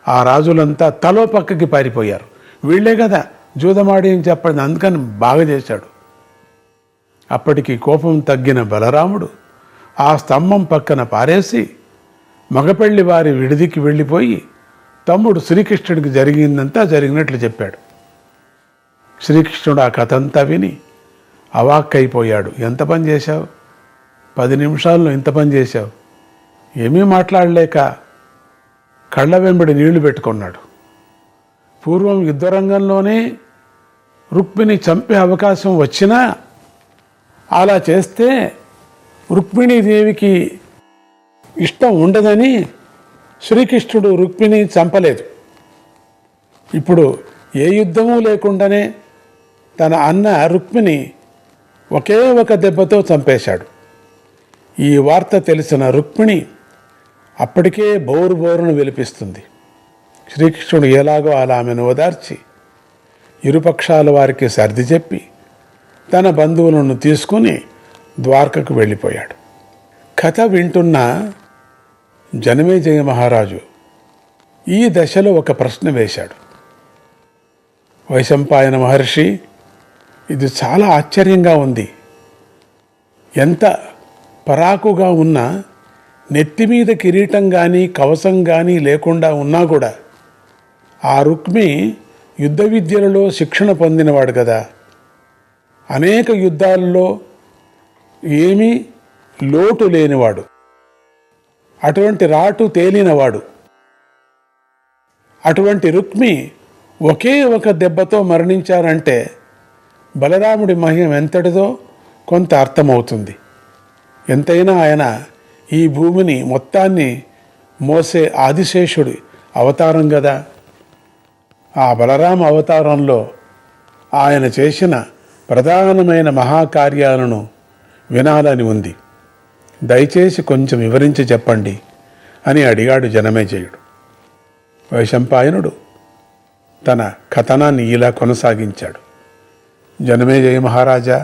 ఆ రాజులంతా తలో పక్కకి పారిపోయారు. వీళ్లే కదా జూదమాడి అని చెప్పండి, అందుకని బాగా చేశాడు. అప్పటికి కోపం తగ్గిన బలరాముడు ఆ స్తంభం పక్కన పారేసి మగపెళ్లి వారి విడిదికి వెళ్ళిపోయి తమ్ముడు శ్రీకృష్ణుడికి జరిగిందంతా జరిగినట్లు చెప్పాడు. శ్రీకృష్ణుడు ఆ కథ అంతా విని అవాక్కైపోయాడు. ఎంత పని చేశావు, 10 నిమిషాల్లో ఇంత పని చేశావు. ఏమీ మాట్లాడలేక కళ్ళ వెంబడి నీళ్లు పెట్టుకున్నాడు. పూర్వం యుద్ధరంగంలోనే రుక్మిణి చంపే అవకాశం వచ్చినా అలా చేస్తే రుక్మిణీదేవికి ఇష్టం ఉండదని శ్రీకృష్ణుడు రుక్మిణి చంపలేదు. ఇప్పుడు ఏ యుద్ధమూ లేకుండానే తన అన్న రుక్మిణి ఒకే ఒక దెబ్బతో చంపేశాడు. ఈ వార్త తెలిసిన రుక్మిణి అప్పటికే బోరును విలిపిస్తుంది. శ్రీకృష్ణుడు ఎలాగో అలా ఆమెను ఓదార్చి ఇరుపక్షాల వారికి సర్ది చెప్పి తన బంధువులను తీసుకుని ద్వారకకు వెళ్ళిపోయాడు. కథ వింటున్న జనమేజయ మహారాజు ఈ దశలో ఒక ప్రశ్న వేశాడు. వైశంపాయన మహర్షి, ఇది చాలా ఆశ్చర్యంగా ఉంది. ఎంత పరాకుగా ఉన్నా నెత్తి మీద కిరీటం కానీ కవచం కానీ లేకుండా ఉన్నా కూడా ఆ రుక్మి యుద్ధ విద్యలలో శిక్షణ పొందినవాడు కదా, అనేక యుద్ధాల్లో ఏమీ లోటు లేనివాడు, అటువంటి రాటు తేలినవాడు. అటువంటి రుక్మి ఒకే ఒక దెబ్బతో మరణించారంటే బలరాముడి మహిమ ఎంతటిదో కొంత అర్థమవుతుంది. ఎంతైనా ఆయన ఈ భూమిని మొత్తాన్ని మోసే ఆదిశేషుడి అవతారం కదా. ఆ బలరామ అవతారంలో ఆయన చేసిన ప్రధానమైన మహాకార్యాలను వినాలని ఉంది. దయచేసి కొంచెం వివరించి చెప్పండి అని అడిగాడు జనమేజయుడు. వైశంపాయనుడు తన కథనాన్ని ఇలా కొనసాగించాడు. జనమేజయ మహారాజా,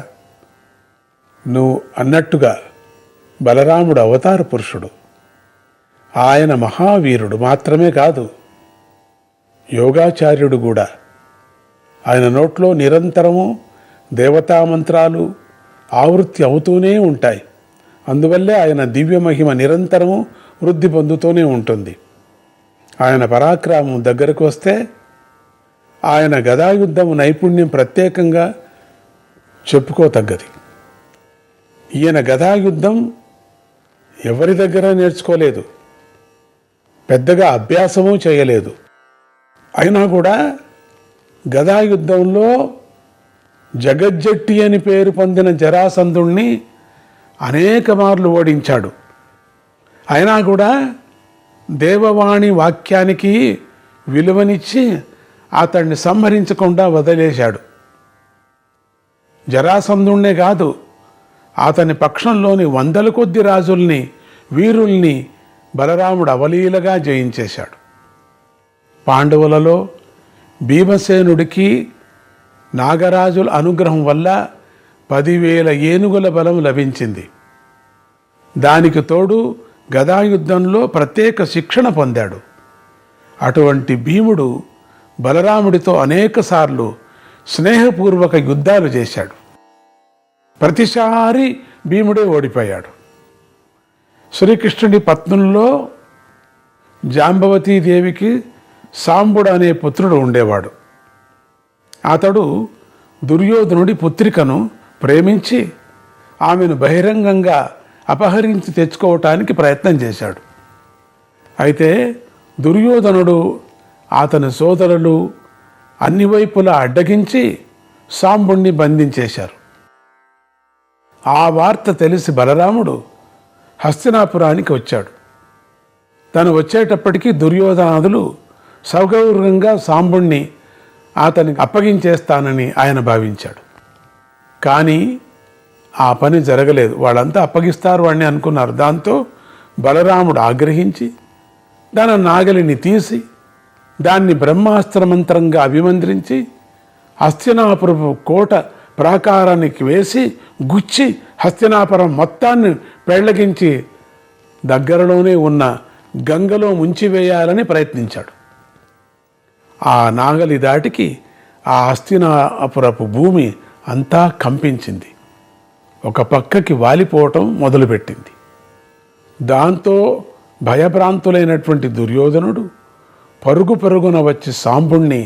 నువ్వు అన్నట్టుగా బలరాముడు అవతార పురుషుడు. ఆయన మహావీరుడు మాత్రమే కాదు, యోగాచార్యుడు కూడా. ఆయన నోట్లో నిరంతరము దేవతా మంత్రాలు ఆవృత్తి అవుతూనే ఉంటాయి. అందువల్లే ఆయన దివ్య మహిమ నిరంతరము వృద్ధి పొందుతూనే ఉంటుంది. ఆయన పరాక్రమం దగ్గరకు వస్తే ఆయన గదాయుద్ధము నైపుణ్యం ప్రత్యేకంగా చెప్పుకోతగ్గది. ఈయన గదాయుద్ధం ఎవరి దగ్గర నేర్చుకోలేదు, పెద్దగా అభ్యాసము చేయలేదు. అయినా కూడా గదాయుద్ధంలో జగజ్జట్టి అని పేరు పొందిన జరాసంధుణ్ణి అనేక మార్లు ఓడించాడు. అయినా కూడా దేవవాణి వాక్యానికి విలువనిచ్చి అతన్ని సంహరించకుండా వదిలేశాడు. జరాసంధుణ్ణే కాదు, అతని పక్షంలోని వందల కొద్ది రాజుల్ని, వీరుల్ని బలరాముడు అవలీలగా జయించేశాడు. పాండవులలో భీమసేనుడికి నాగరాజుల అనుగ్రహం వల్ల 10,000 ఏనుగుల బలం లభించింది. దానికి తోడు గదాయుద్ధంలో ప్రత్యేక శిక్షణ పొందాడు. అటువంటి భీముడు బలరాముడితో అనేకసార్లు స్నేహపూర్వక యుద్ధాలు చేశాడు. ప్రతిసారి భీముడే ఓడిపోయాడు. శ్రీకృష్ణుడి పత్నుల్లో జాంబవతీదేవికి సాంబుడు అనే పుత్రుడు ఉండేవాడు. అతడు దుర్యోధనుడి పుత్రికను ప్రేమించి ఆమెను బహిరంగంగా అపహరించి తెచ్చుకోవటానికి ప్రయత్నం చేశాడు. అయితే దుర్యోధనుడు, అతని సోదరులు అన్ని వైపులా అడ్డగించి సాంబుణ్ణి బంధించేశారు. ఆ వార్త తెలిసి బలరాముడు హస్తినాపురానికి వచ్చాడు. తను వచ్చేటప్పటికీ దుర్యోధనాదులు సౌగౌరవంగా సాంబుణ్ణి అతనికి అప్పగించేస్తానని ఆయన భావించాడు. కానీ ఆ పని జరగలేదు. వాళ్ళంతా అప్పగిస్తారు వాడిని అనుకున్నారు. దాంతో బలరాముడు ఆగ్రహించి తన నాగలిని తీసి దాన్ని బ్రహ్మాస్త్రమంత్రంగా అభిమంత్రించి హస్తినాపురపు కోట ప్రాకారానికి వేసి గుచ్చి హస్తినాపురం మొత్తాన్ని పెళ్లగించి దగ్గరలోనే ఉన్న గంగలో ముంచివేయాలని ప్రయత్నించాడు. ఆ నాగలి దాటికి ఆ హస్తినాపురపు భూమి అంతా కంపించింది. ఒక పక్కకి వాలిపోవటం మొదలుపెట్టింది. దాంతో భయభ్రాంతులైనటువంటి దుర్యోధనుడు పరుగు పరుగున వచ్చి సాంబుణ్ణి,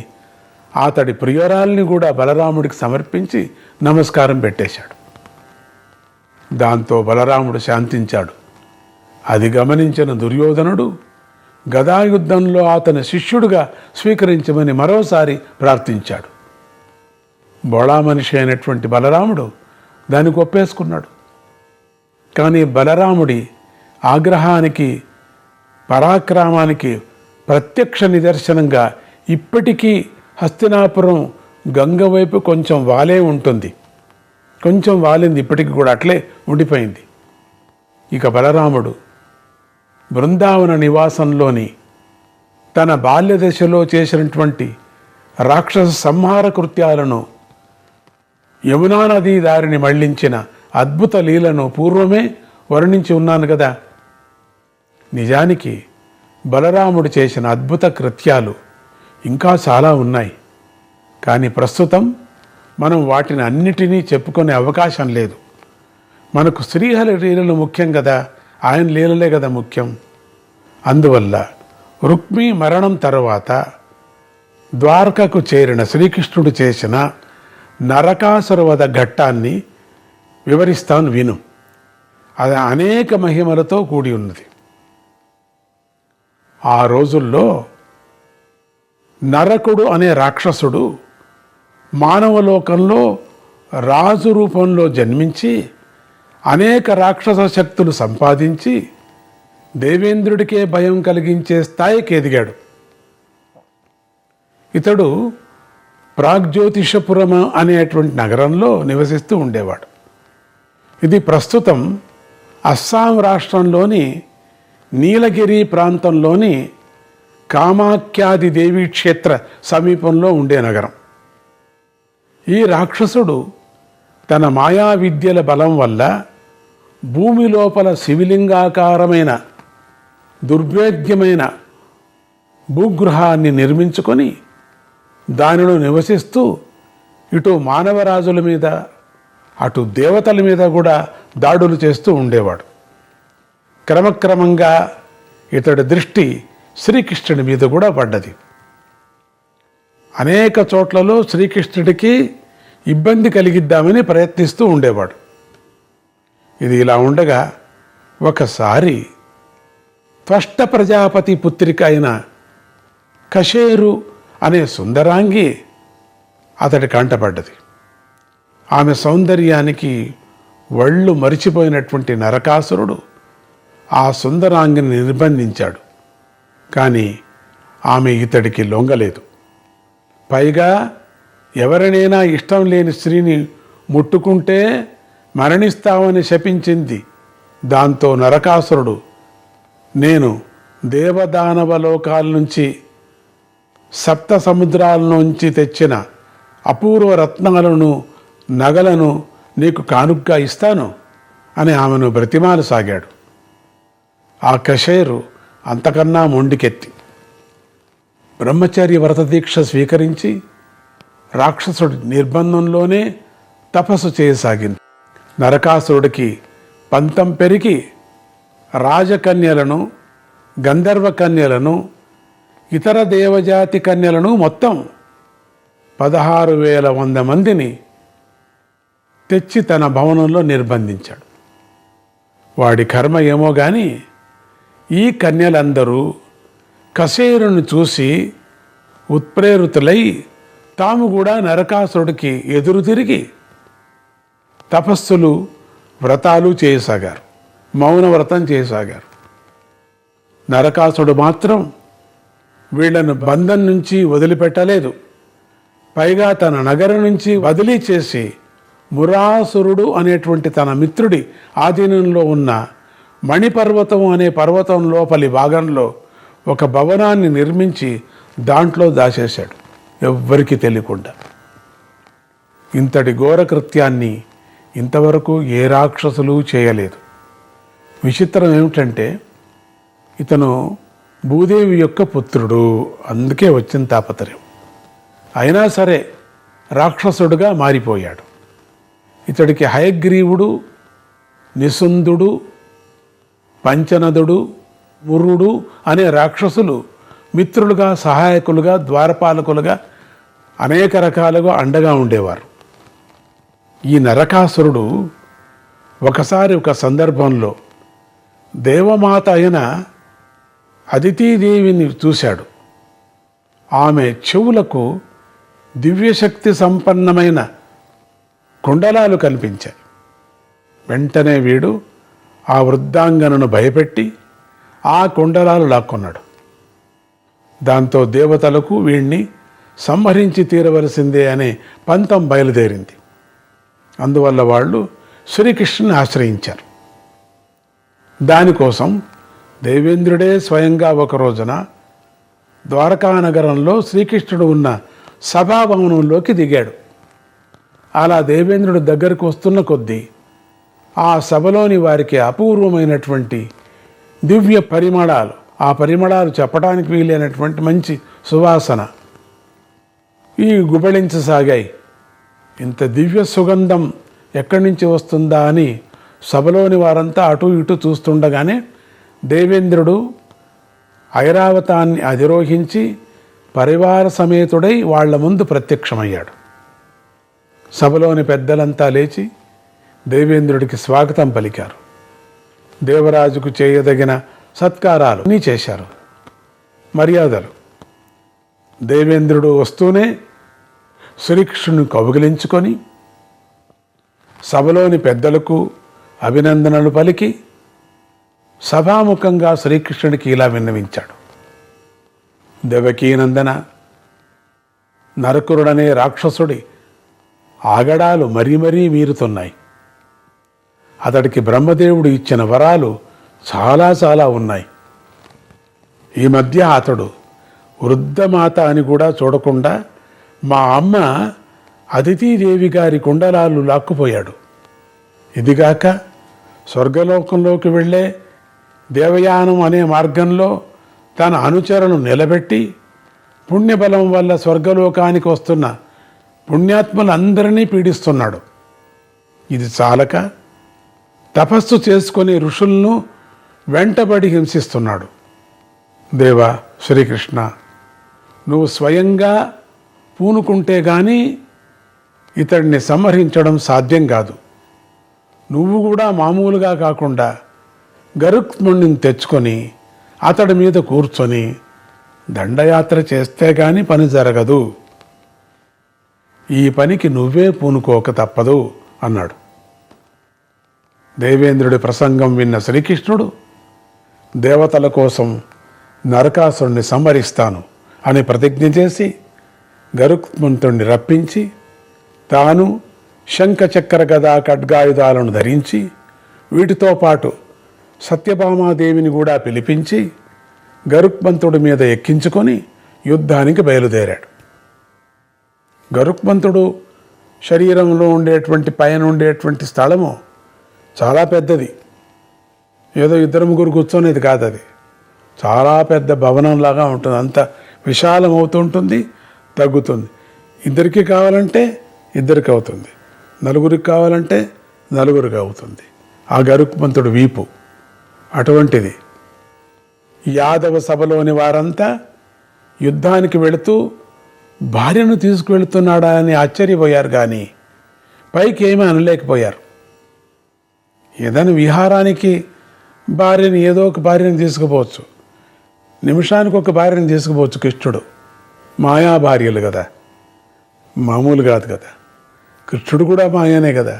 అతడి ప్రియురాల్ని కూడా బలరాముడికి సమర్పించి నమస్కారం పెట్టేశాడు. దాంతో బలరాముడు శాంతించాడు. అది గమనించిన దుర్యోధనుడు గదాయుద్ధంలో అతని శిష్యుడిగా స్వీకరించమని మరోసారి ప్రార్థించాడు. బోళా మనిషి అయినటువంటి బలరాముడు దానికి ఒప్పేసుకున్నాడు. కానీ బలరాముడి ఆగ్రహానికి, పరాక్రమానికి ప్రత్యక్ష నిదర్శనంగా ఇప్పటికీ హస్తినాపురం గంగ వైపు కొంచెం వాలే ఉంటుంది. కొంచెం వాలింది, ఇప్పటికి కూడా అట్లే ఉండిపోయింది. ఇక బలరాముడు బృందావన నివాసంలోని తన బాల్య దశలో చేసినటువంటి రాక్షస సంహార కృత్యాలను, యమునా నదీ దారిని మళ్లించిన అద్భుత లీలను పూర్వమే వర్ణించి ఉన్నాను కదా. నిజానికి బలరాముడు చేసిన అద్భుత కృత్యాలు ఇంకా చాలా ఉన్నాయి. కానీ ప్రస్తుతం మనం వాటిని అన్నిటినీ చెప్పుకునే అవకాశం లేదు. మనకు శ్రీహరి లీలలు ముఖ్యం కదా, ఆయన లీలలే కదా ముఖ్యం. అందువల్ల రుక్మి మరణం తర్వాత ద్వారకకు చేరిన శ్రీకృష్ణుడు చేసిన నరకాసురవధ ఘట్టాన్ని వివరిస్తాను విను. అది అనేక మహిమలతో కూడి ఉన్నది. ఆ రోజుల్లో నరకుడు అనే రాక్షసుడు మానవలోకంలో రాజు రూపంలో జన్మించి అనేక రాక్షస శక్తులు సంపాదించి దేవేంద్రుడికే భయం కలిగించే స్థాయికి ఎదిగాడు. ఇతడు ప్రాగ్జ్యోతిషపురం అనేటువంటి నగరంలో నివసిస్తూ ఉండేవాడు. ఇది ప్రస్తుతం అస్సాం రాష్ట్రంలోని నీలగిరి ప్రాంతంలోని కామాఖ్యాది దేవీ క్షేత్ర సమీపంలో ఉండే నగరం. ఈ రాక్షసుడు తన మాయా విద్యల బలం వల్ల భూమి లోపల శివలింగాకారమైన దుర్భేద్యమైన భూగృహాన్ని నిర్మించుకొని దానిలో నివసిస్తూ ఇటు మానవరాజుల మీద అటు దేవతల మీద కూడా దాడులు చేస్తూ ఉండేవాడు. క్రమక్రమంగా ఇతడి దృష్టి శ్రీకృష్ణుడి మీద కూడా పడ్డది. అనేక చోట్లలో శ్రీకృష్ణుడికి ఇబ్బంది కలిగిద్దామని ప్రయత్నిస్తూ ఉండేవాడు. ఇది ఇలా ఉండగా ఒకసారి త్వష్ట ప్రజాపతి పుత్రిక అయిన కశేరు అనే సుందరాంగి అతడి కంటపడ్డది. ఆమె సౌందర్యానికి ఒళ్ళు మరిచిపోయినటువంటి నరకాసురుడు ఆ సుందరాంగిని నిర్బంధించాడు. కానీ ఆమె ఇతడికి లొంగలేదు. పైగా ఎవరినైనా ఇష్టం లేని స్త్రీని ముట్టుకుంటే మరణిస్తామని శపించింది. దాంతో నరకాసురుడు, నేను దేవదానవ లోకాల నుంచి సప్త సముద్రాల నుంచి తెచ్చిన అపూర్వ రత్నాలను నగలను నీకు కానుగ్గా ఇస్తాను అని ఆమెను బ్రతిమాలు సాగాడు. ఆ కశేరు అంతకన్నా మొండికెత్తి బ్రహ్మచర్య వ్రతదీక్ష స్వీకరించి రాక్షసుడి నిర్బంధంలోనే తపస్సు చేయసాగింది. నరకాసురుడికి పంతం పెరిగి రాజకన్యలను, గంధర్వ కన్యలను, ఇతర దేవజాతి కన్యలను మొత్తం 16,100 మందిని తెచ్చి తన భవనంలో నిర్బంధించాడు. వాడి కర్మ ఏమో గాని ఈ కన్యలందరూ కశేరుని చూసి ఉత్ప్రేరితులై తాము కూడా నరకాసురుడికి ఎదురు తిరిగి తపస్సులు, వ్రతాలు చేయసాగారు. మౌన వ్రతం చేయసాగారు. నరకాసుడు మాత్రం వీళ్లను బంధం నుంచి వదిలిపెట్టలేదు. పైగా తన నగరం నుంచి బదిలీ చేసి మురాసురుడు అనేటువంటి తన మిత్రుడి ఆధీనంలో ఉన్న మణిపర్వతం అనే పర్వతం లోపలి భాగంలో ఒక భవనాన్ని నిర్మించి దాంట్లో దాచేశాడు, ఎవ్వరికీ తెలియకుండా. ఇంతటి ఘోరకృత్యాన్ని ఇంతవరకు ఏ రాక్షసులు చేయలేదు. విచిత్రం ఏమిటంటే ఇతను భూదేవి యొక్క పుత్రుడు, అందుకే వచ్చిన తాపత్రయం. అయినా సరే రాక్షసుడుగా మారిపోయాడు. ఇతడికి హయగ్రీవుడు, నిసుందుడు, పంచనదుడు, మురుడు అనే రాక్షసులు మిత్రులుగా, సహాయకులుగా, ద్వారపాలకులుగా అనేక రకాలుగా అండగా ఉండేవారు. ఈ నరకాసురుడు ఒకసారి ఒక సందర్భంలో దేవమాత అయిన అదితీదేవిని చూశాడు. ఆమె చెవులకు దివ్యశక్తి సంపన్నమైన కుండలాలు కనిపించాయి. వెంటనే వీడు ఆ వృద్ధాంగనను భయపెట్టి ఆ కుండలాలు లాక్కున్నాడు. దాంతో దేవతలకు వీణ్ణి సంహరించి తీరవలసిందే అనే పంతం బయలుదేరింది. అందువల్ల వాళ్ళు శ్రీకృష్ణుని ఆశ్రయించారు. దానికోసం దేవేంద్రుడే స్వయంగా ఒక రోజున ద్వారకా నగరంలో శ్రీకృష్ణుడు ఉన్న సభాభవనంలోకి దిగాడు. అలా దేవేంద్రుడు దగ్గరకు వస్తున్న కొద్దీ ఆ సభలోని వారికి అపూర్వమైనటువంటి దివ్య పరిమళాలు, ఆ పరిమళాలు చెప్పడానికి వీలైనటువంటి మంచి సువాసన ఈ గుబళించసాగాయి. ఇంత దివ్య సుగంధం ఎక్కడి నుంచి వస్తుందా అని సభలోని వారంతా అటు ఇటు చూస్తుండగానే దేవేంద్రుడు ఐరావతాన్ని అధిరోహించి పరివార సమేతుడై వాళ్ల ముందు ప్రత్యక్షమయ్యాడు. సభలోని పెద్దలంతా లేచి దేవేంద్రుడికి స్వాగతం పలికారు. దేవరాజుకు చేయదగిన సత్కారాలు అన్నీ చేశారు, మర్యాదలు. దేవేంద్రుడు వస్తూనే శ్రీకృష్ణుని కౌగిలించుకొని సభలోని పెద్దలకు అభినందనలు పలికి సభాముఖంగా శ్రీకృష్ణుడికి ఇలా విన్నవించాడు. దేవకీనందన, నరకురుడనే రాక్షసుడి ఆగడాలు మరీ మరీ మీరుతున్నాయి. అతడికి బ్రహ్మదేవుడు ఇచ్చిన వరాలు చాలా చాలా ఉన్నాయి. ఈ మధ్య అతడు వృద్ధమాత అని కూడా చూడకుండా మా అమ్మ అదితీదేవి గారి కుండలాలు లాక్కుపోయాడు. ఇదిగాక స్వర్గలోకంలోకి వెళ్ళే దేవయానం అనే మార్గంలో తన అనుచరులను నిలబెట్టి పుణ్యబలం వల్ల స్వర్గలోకానికి వస్తున్న పుణ్యాత్ములందరినీ పీడిస్తున్నాడు. ఇది చాలక తపస్సు చేసుకుని ఋషులను వెంటబడి హింసిస్తున్నాడు. దేవా శ్రీకృష్ణ, నువ్వు స్వయంగా పూనుకుంటే గాని ఇతడిని సంహరించడం సాధ్యం కాదు. నువ్వు కూడా మామూలుగా కాకుండా గరుత్ముడిని తెచ్చుకొని అతడి మీద కూర్చొని దండయాత్ర చేస్తే గాని పని జరగదు. ఈ పనికి నువ్వే పూనుకోక తప్పదు అన్నాడు. దేవేంద్రుడి ప్రసంగం విన్న శ్రీకృష్ణుడు దేవతల కోసం నరకాసురుణ్ణి సంహరిస్తాను అని ప్రతిజ్ఞ చేసి గరుత్మంతుణ్ణి రప్పించి తాను శంఖ చక్ర గదా ఖడ్గాయుధాలను ధరించి వీటితో పాటు సత్యభామాదేవిని కూడా పిలిపించి గరుత్మంతుడి మీద ఎక్కించుకొని యుద్ధానికి బయలుదేరాడు. గరుత్మంతుడు శరీరంలో ఉండేటువంటి పైన ఉండేటువంటి స్థలము చాలా పెద్దది. ఏదో ఇద్దరు ముగ్గురు కూర్చొనేది కాదు, అది చాలా పెద్ద భవనంలాగా ఉంటుంది. అంత విశాలం అవుతుంటుంది, తగ్గుతుంది. ఇద్దరికి కావాలంటే ఇద్దరికి అవుతుంది, నలుగురికి కావాలంటే నలుగురికి అవుతుంది. ఆ గరుత్మంతుడు వీపు అటువంటిది. యాదవ సభలోని వారంతా యుద్ధానికి వెళుతూ భార్యను తీసుకువెళుతున్నాడా అని ఆశ్చర్యపోయారు, కానీ పైకి ఏమీ అనలేకపోయారు. ఏదైనా విహారానికి భార్యని, ఏదో ఒక భార్యను తీసుకుపోవచ్చు, నిమిషానికి ఒక భార్యను తీసుకుపోవచ్చు. కృష్ణుడు మాయా భార్యలు కదా, మామూలు కాదు కదా. కృష్ణుడు కూడా మాయానే కదా.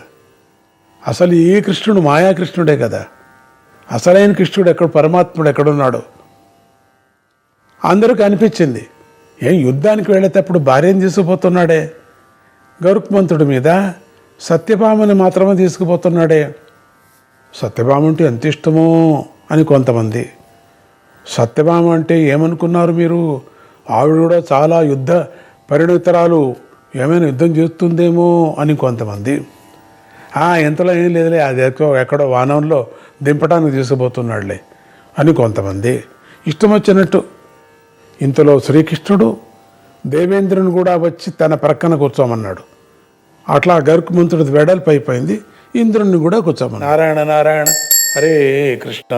అసలు ఈ కృష్ణుడు మాయా కృష్ణుడే కదా. అసలైన కృష్ణుడు ఎక్కడ, పరమాత్ముడు ఎక్కడున్నాడు అందరికీ అనిపించింది. ఏం యుద్ధానికి వెళ్ళేటప్పుడు భార్యను తీసుకుపోతున్నాడే, గరుత్మంతుడి మీద సత్యభామని మాత్రమే తీసుకుపోతున్నాడే. సత్యభామ అంటే ఎంత ఇష్టమో అని కొంతమంది. సత్యభామ అంటే ఏమనుకున్నారు మీరు? ఆవిడ కూడా చాలా యుద్ధ పరిణితురాలు, ఏమైనా యుద్ధం చేస్తుందేమో అని కొంతమంది. ఎంతలో ఏం లేదులే, అది ఎక్కడో వానంలో దింపడానికి తీసుకుపోతున్నాడులే అని కొంతమంది. ఇష్టం వచ్చినట్టు. ఇంతలో శ్రీకృష్ణుడు దేవేంద్రుని కూడా వచ్చి తన ప్రక్కన కూర్చోమన్నాడు. అట్లా గరుత్మంతుడి వెడల్పు అయిపోయింది. ఇంద్రుణ్ణి కూడా కూర్చోమన్నాడు. నారాయణ నారాయణ హరే కృష్ణ.